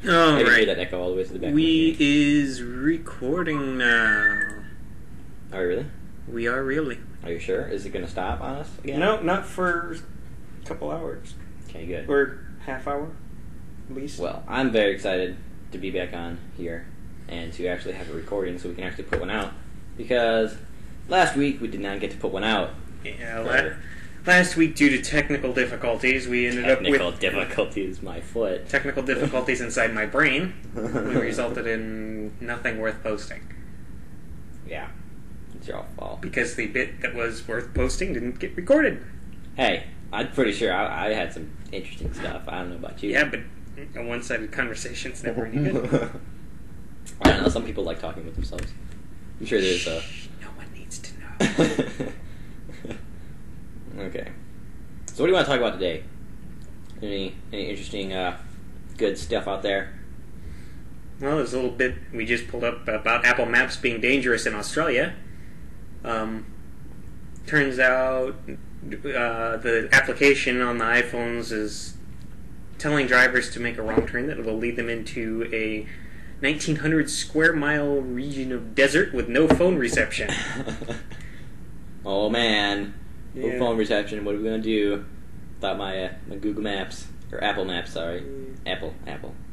Oh, I can right. hear that echo all the way to the back. We is recording now. Are we really? We are really. Are you sure? Is it going to stop on us again? No, not for a couple hours. Okay, good. Or half hour, at least. Well, I'm very excited to be back on here and to actually have a recording so we can actually put one out. Because last week we did not get to put one out. Yeah, last week, due to technical difficulties, we ended up with... Technical difficulties, my foot. Technical difficulties inside my brain. We resulted in nothing worth posting. Yeah. It's your fault. Because the bit that was worth posting didn't get recorded. Hey, I'm pretty sure I had some interesting stuff. I don't know about you. Yeah, but a one-sided conversation's never any good. I don't know, some people like talking with themselves. I'm sure there's a... No one needs to know. Okay. So what do you want to talk about today? Any interesting, good stuff out there? Well, there's a little bit we just pulled up about Apple Maps being dangerous in Australia. Turns out the application on the iPhones is telling drivers to make a wrong turn that will lead them into a 1,900 square mile region of desert with no phone reception. Oh man, no Yeah. phone reception. What are we gonna do? Thought my Google Maps or Apple Maps, sorry, Apple.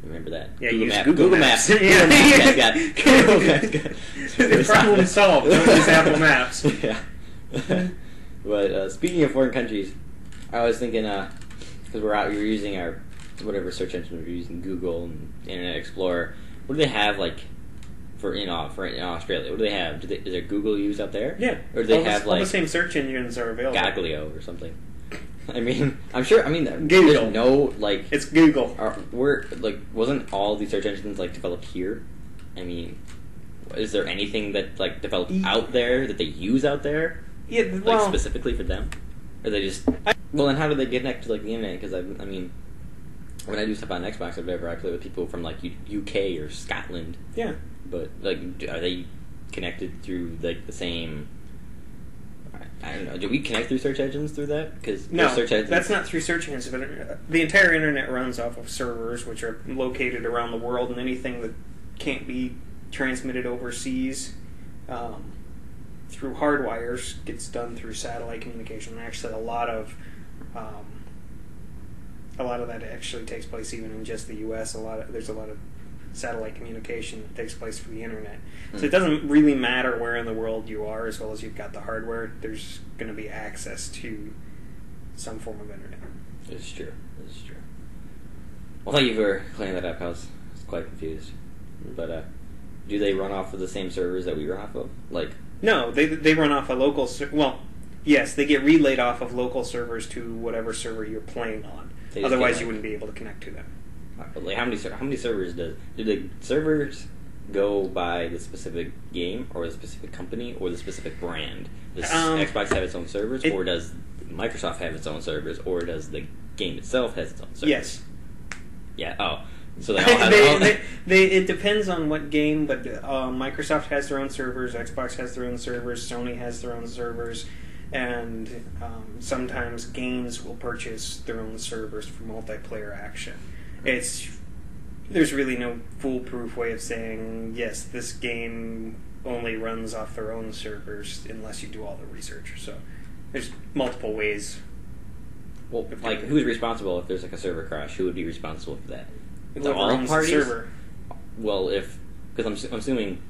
Remember that? Yeah, Google use Maps. Google Maps. Google Yeah. Maps, got it. Google Maps, got it. Problem solved. Don't use Apple Maps. Yeah. But speaking of foreign countries, I was thinking because we were using our whatever search engine we were using, Google and Internet Explorer. What do they have like for in Australia? What do they have? Is there Google used out there? Yeah. Or do they all have all the like same search engines are available. Gaglio or something? I mean, I'm sure. I mean, Google. there's no like. It's Google. Wasn't all these search engines like developed here? I mean, is there anything that like developed out there that they use out there? Yeah, Like specifically for them, or they just? Well, then how do they connect to like the internet? Because I mean, when I do stuff on Xbox or whatever, I play with people from like UK or Scotland. Yeah. But like, are they connected through like the same? I don't know. Do we connect through search engines through that? Because No, search engines. that's not through search engines. But the entire internet runs off of servers, which are located around the world, and anything that can't be transmitted overseas through hard wires gets done through satellite communication. And actually, a lot of that actually takes place even in just the U.S. There's a lot of satellite communication that takes place through the internet. So it doesn't really matter where in the world you are, as well as you've got the hardware. There's going to be access to some form of internet. This is true. Well, thank you for clearing that up. I was quite confused. But do they run off of the same servers that we run off of? Like, no, they run off a local. Well, yes, they get relayed off of local servers to whatever server you're playing on. Otherwise, you wouldn't be able to connect to them. like how many servers do the servers go by the specific game or the specific company or the specific brand? Does Xbox have its own servers, or does Microsoft have its own servers, or does the game itself has its own servers? Yes. Yeah. Oh. So they all have it depends on what game, but Microsoft has their own servers, Xbox has their own servers, Sony has their own servers, and sometimes games will purchase their own servers for multiplayer action. There's really no foolproof way of saying, yes, this game only runs off their own servers unless you do all the research. So there's multiple ways. Well, like, who's responsible if there's like a server crash? Who would be responsible for that? Whoever owns the server. Well, because I'm assuming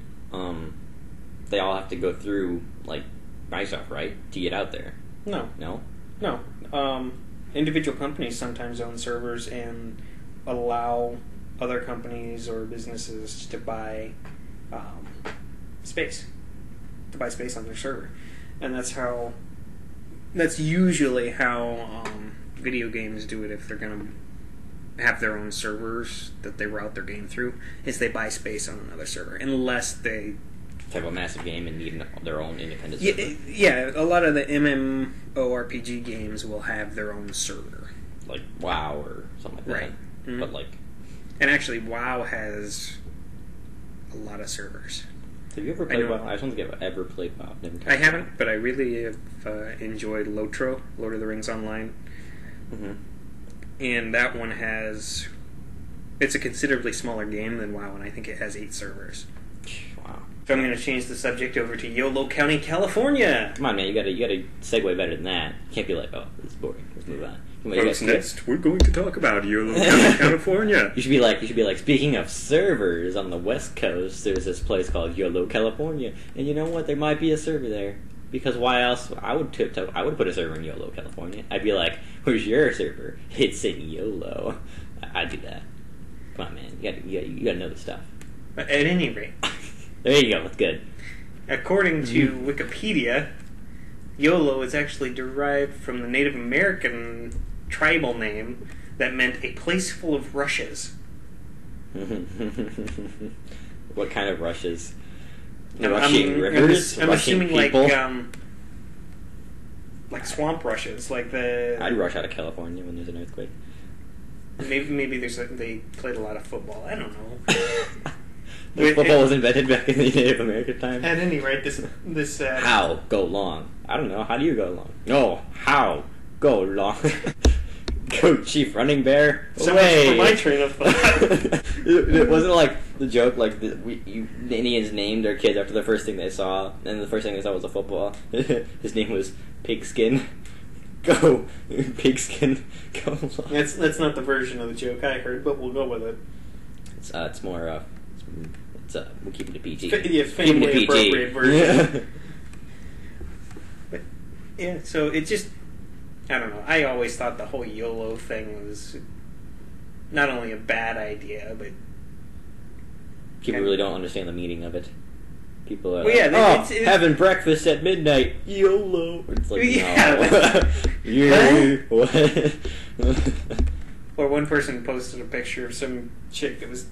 they all have to go through like Microsoft, right, to get out there. No. Individual companies sometimes own servers and allow other companies or businesses to buy space on their server, and that's usually how video games do it. If they're going to have their own servers that they route their game through, is they buy space on another server, unless they have a massive game and need their own independent server. Yeah, a lot of the MMORPG games will have their own server, like WoW or something like that. Mm-hmm. But like, and actually, WoW has a lot of servers. Have you ever played WoW? I don't think I've ever played WoW. I haven't, but I really have enjoyed LOTRO, Lord of the Rings Online. Mm-hmm. And that one has It's a considerably smaller game than WoW, and I think it has 8 servers. Wow. So I'm going to change the subject over to YOLO County, California. Come on, man, you gotta segue better than that. You can't be like, oh, this is boring. Let's move on. Folks, next we're going to talk about YOLO County, California. You should be like, speaking of servers on the West Coast, there's this place called YOLO, California, and you know what? There might be a server there. Because why else? I would put a server in YOLO, California. I'd be like, where's your server? It's in YOLO. I'd do that. Come on, man. You gotta know the stuff. At any rate. There you go. That's good. According to Wikipedia, YOLO is actually derived from the Native American tribal name that meant a place full of rushes. What kind of rushes? Rushing rivers? I'm assuming people? like swamp rushes, like the... I'd rush out of California when there's an earthquake. Maybe they played a lot of football. I don't know. Football was invented back in the Native American time. At any rate, this how go long? I don't know. How do you go long? No, how go long? Go, Chief Running Bear. So much for my train of thought. It wasn't like the joke, like the Indians named their kids after the first thing they saw, and the first thing they saw was a football. His name was Pigskin. Go, Pigskin. Go long. That's not the version of the joke I heard, but we'll go with it. It's more we'll keep it to PG. Yeah, family appropriate version. But yeah, so it just, I don't know. I always thought the whole YOLO thing was not only a bad idea, but people really don't understand the meaning of it. People are it's having breakfast at midnight, YOLO. It's like, yeah. No. What? Or one person posted a picture of some chick that was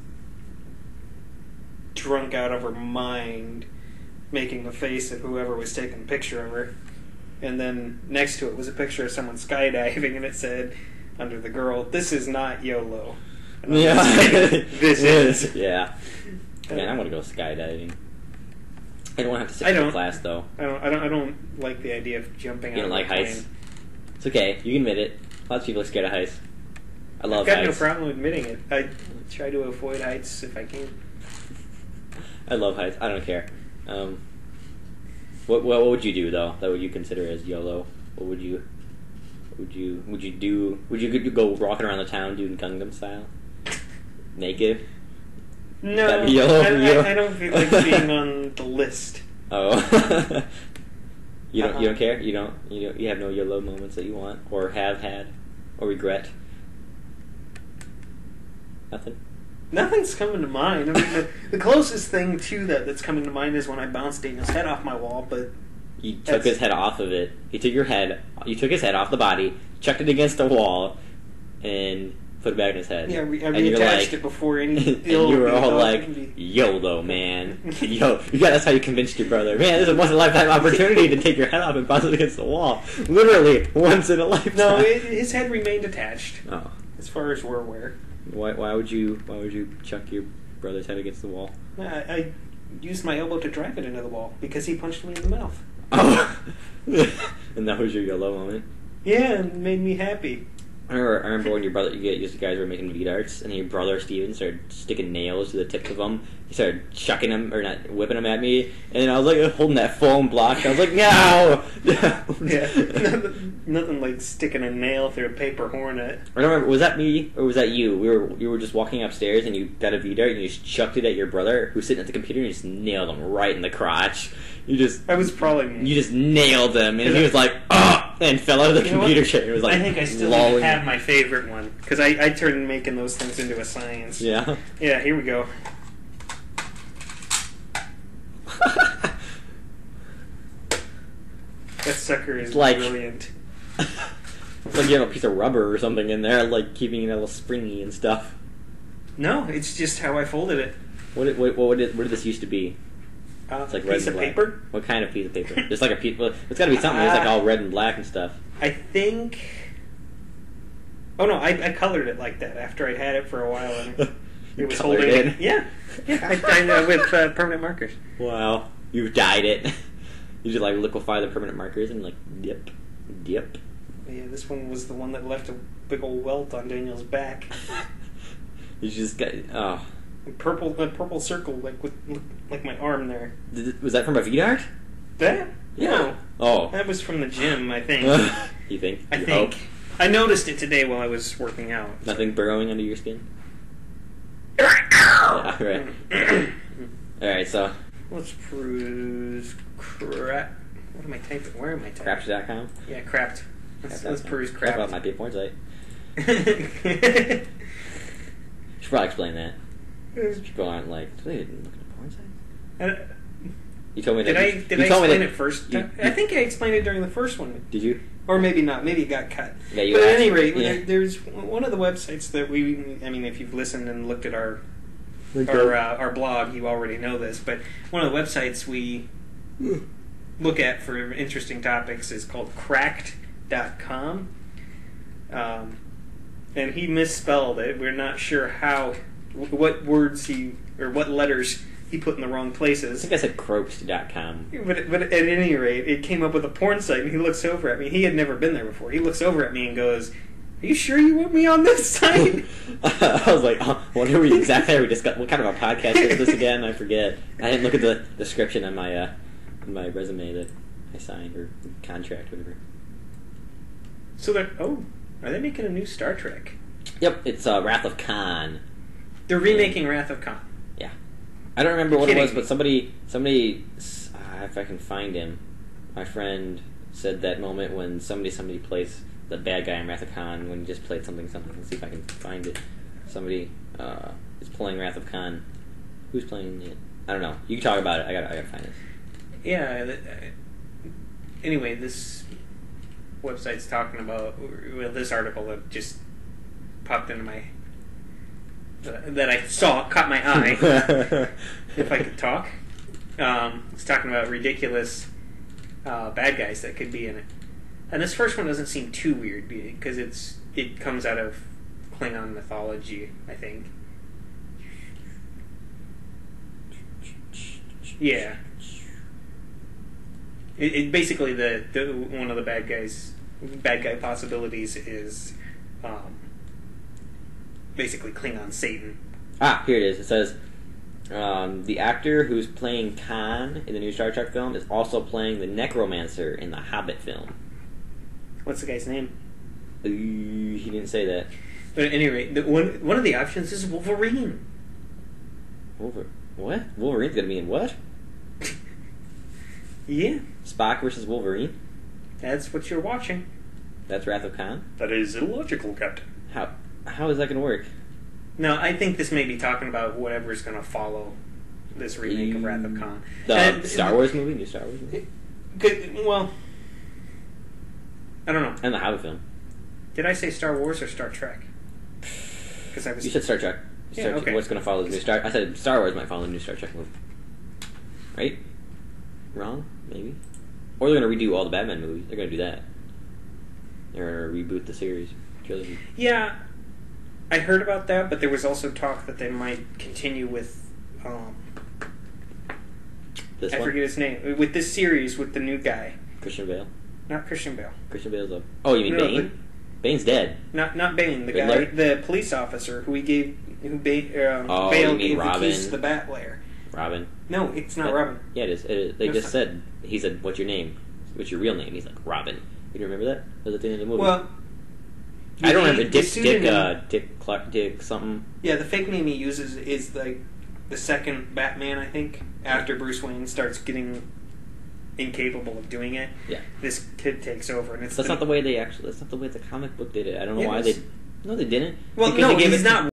drunk out of her mind, making the face at whoever was taking a picture of her. And then next to it was a picture of someone skydiving, and it said, under the girl, "This is not YOLO." Yeah. This is. Yeah. Man, I want to go skydiving. I don't want to have to sit in class, though. I don't like the idea of jumping out of a plane. You don't like heights? It's okay. You can admit it. Lots of people are scared of heights. I love heights. I've got no problem admitting it. I try to avoid heights if I can. I love heights. I don't care. What would you do though? That would you consider as YOLO? What would you do? Would you go walking around the town doing Gangnam Style, naked? No, that'd be YOLO for you? I don't feel like being on the list. Oh, you don't care. You have no YOLO moments that you want or have had or regret. Nothing. Nothing's coming to mind. I mean, the closest thing to that's coming to mind is when I bounced Daniel's head off my wall, but... You took his head off of it. You took his head off the body, chucked it against the wall, and put it back in his head. Yeah, I reattached it before any and you were all like, YOLO, man. That's how you convinced your brother. Man, this is a once-in-a-lifetime opportunity to take your head off and bounce it against the wall. Literally, once in a lifetime. No, his head remained attached. Oh. As far as we're aware. Why would you chuck your brother's head against the wall? I used my elbow to drive it into the wall because he punched me in the mouth. Oh, and that was your YOLO moment. Yeah, it made me happy. I remember when you guys were making V-darts, and your brother Steven started sticking nails to the tips of them. He started chucking them, or not, whipping them at me, and I was like holding that foam block. I was like, no! Yeah, nothing like sticking a nail through a paper hornet. I don't remember, was that me, or was that you? You were just walking upstairs, and you got a V-dart, and you just chucked it at your brother, who's sitting at the computer, and you just nailed him right in the crotch. That was probably me. You just nailed him, and he was like, "Ah!" and fell out of the computer chair. It was like, I think I still have my favorite one because I turned making those things into a science. Yeah. Yeah. Here we go. That sucker is brilliant. It's like you have a piece of rubber or something in there, like keeping it a little springy and stuff. No, it's just how I folded it. What did this used to be? It's like piece of paper? What kind of piece of paper? Just like a piece. Well, it's got to be something that's like all red and black and stuff. I think. Oh no! I colored it like that after I'd had it for a while, and it was holding it. Yeah. I dyed it with permanent markers. Wow, you dyed it. You just like liquefy the permanent markers and like dip. Yeah, this one was the one that left a big old welt on Daniel's back. You just got a purple circle like my arm there. Was that from a VDart? That? Yeah. No. Oh. That was from the gym, I think. You think? I think. I noticed it today while I was working out. Nothing burrowing under your skin? Yeah, right. Alright, so... Let's peruse crap. What am I typing? Where am I typing? Crapped.com? Yeah, crapped. Let's peruse crap. That might be a porn site. Should probably explain that. People aren't like, they didn't look at porn sites? You told me that. Did I explain it first? I think I explained it during the first one. Did you? Or maybe not. Maybe it got cut. Yeah, you but at asked, any rate, yeah. there's one of the websites that if you've listened and looked at our blog, you already know this. But one of the websites we look at for interesting topics is called Cracked.com. And he misspelled it. We're not sure what words what letters he put in the wrong places. I think I said Croped.com. But at any rate, it came up with a porn site, and he looks over at me. He had never been there before. He looks over at me and goes, "Are you sure you want me on this site?" I was like, what are we exactly discussing? What kind of a podcast is this again? I forget. I didn't look at the description on my resume that I signed, or contract, whatever. So are they making a new Star Trek? Yep, it's Wrath of Khan. They're remaking Wrath of Khan. Yeah. I don't remember what it was, but somebody, if I can find him, my friend said that moment when somebody plays the bad guy in Wrath of Khan when he just played something. Let's see if I can find it. Somebody is playing Wrath of Khan. Who's playing it? I don't know. You can talk about it. I gotta find this. Yeah. Anyway, this website's talking about this article that just popped into my that I saw caught my eye. If I could talk, it's talking about ridiculous bad guys that could be in it, and this first one doesn't seem too weird because it comes out of Klingon mythology, I think. Yeah. It basically the one of the bad guy possibilities is basically Klingon Satan. Ah, here it is. It says the actor who's playing Khan in the new Star Trek film is also playing the Necromancer in the Hobbit film. What's the guy's name? He didn't say that. But at any rate, one of the options is Wolverine. What? Wolverine's gonna be in what? Yeah. Spock versus Wolverine? That's what you're watching. That's Wrath of Khan? That is illogical, Captain. How is that going to work? No, I think this may be talking about whatever's going to follow this remake of Wrath of Khan. The Star Wars movie? New Star Wars movie? Well, I don't know. And the Hobbit film. Did I say Star Wars or Star Trek? You said Star Trek. Okay. What's going to follow the new Star... I said Star Wars might follow the new Star Trek movie. Right? Wrong? Maybe? Or they're going to redo all the Batman movies. They're going to do that. They're going to reboot the series. Trilogy. Yeah, I heard about that, but there was also talk that they might continue with... I forget his name. With this series, with the new guy. Christian Bale? Not Christian Bale. Christian Bale's up. Oh, you mean Bane? Bane's dead. Not Bane. The Riddler? guy, the police officer who Bale gave Robin? the keys to the Bat Lair. Robin? No, it's not Robin. Yeah, it is. They just said, he said, "What's your name? What's your real name?" He's like, "Robin." You remember that? Was at the end of the movie? Well, I don't remember. Dick something. Yeah, the fake name he uses is like the second Batman, I think, after Bruce Wayne starts getting incapable of doing it. Yeah, this kid takes over, and that's not the way they actually. That's not the way the comic book did it. I don't know why they. No, they didn't. Well, because no, they gave he's not